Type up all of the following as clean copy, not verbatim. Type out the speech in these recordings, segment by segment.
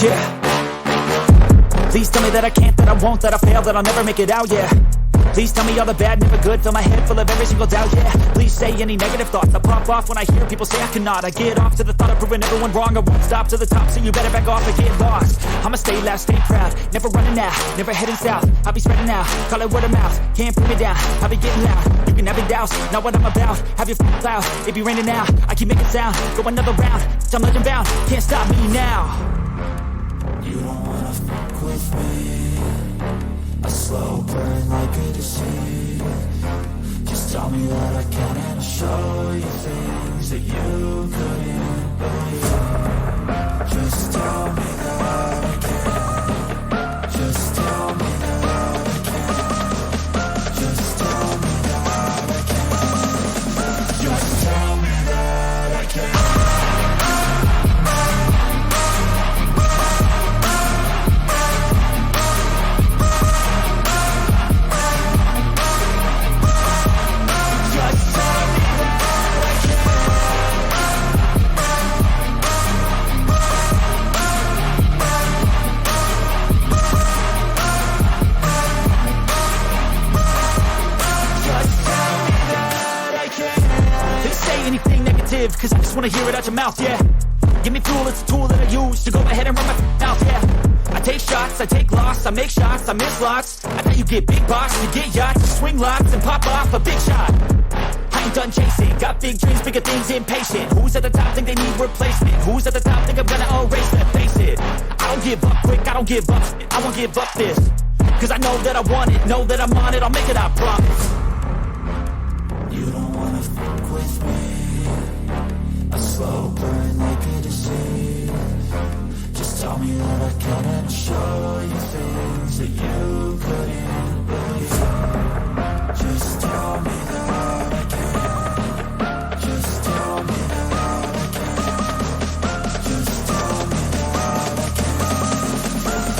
Yeah. Please tell me that I can't, that I won't, that I fail, that I'll never make it out, yeah. Please tell me all the bad, never good, fill my head full of every single doubt, yeah. Please say any negative thoughts, I pop off when I hear people say I cannot. I get off to the thought of proving everyone wrong, I won't stop to the top, so you better back off and get lost. I'ma stay loud, stay proud, never running out, never heading south. I'll be spreading out, call it word of mouth, can't put me down, I'll be getting loud. You can have your doubts, not what I'm about, have your f***ing cloud. It be raining now, I keep making sound, go another round, I'm legend bound, can't stop me now. You don't wanna fuck with me, a slow burn like a disease. Just tell me that I can and I'll show you things that you couldn't believe. Just tell me that I can. Just tell me that I can. Just tell me that I can. Just tell me that I can. Cause I just wanna hear it out your mouth, yeah. Give me fuel, it's a tool that I use to go ahead and run my mouth, yeah. I take shots, I take loss, I make shots, I miss lots. I bet you get big box, you get yachts, you swing lots and pop off a big shot. I ain't done chasing, got big dreams, bigger things, impatient. Who's at the top think they need replacement? Who's at the top think I'm gonna erase them? Face it, I don't give up quick, I don't give up, I won't give up this. Cause I know that I want it, know that I'm on it, I'll make it, I promise. You don't wanna fuck with me, a slow burn like a disease. Just tell me that I can and I'll show you things that you couldn't believe. Just tell me that I can. Just tell me that I can. Just tell me that I can.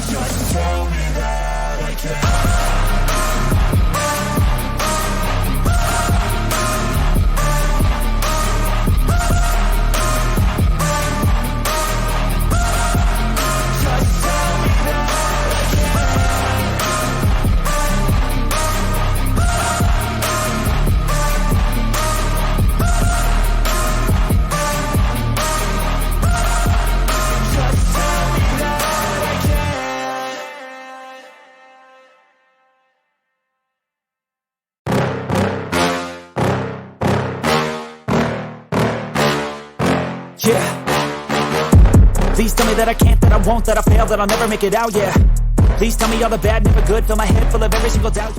Just tell me that I can. Yeah. Please tell me that I can't, that I won't, that I fail, that I'll never make it out, yeah. Please tell me all the bad, never good, fill my head full of every single doubt.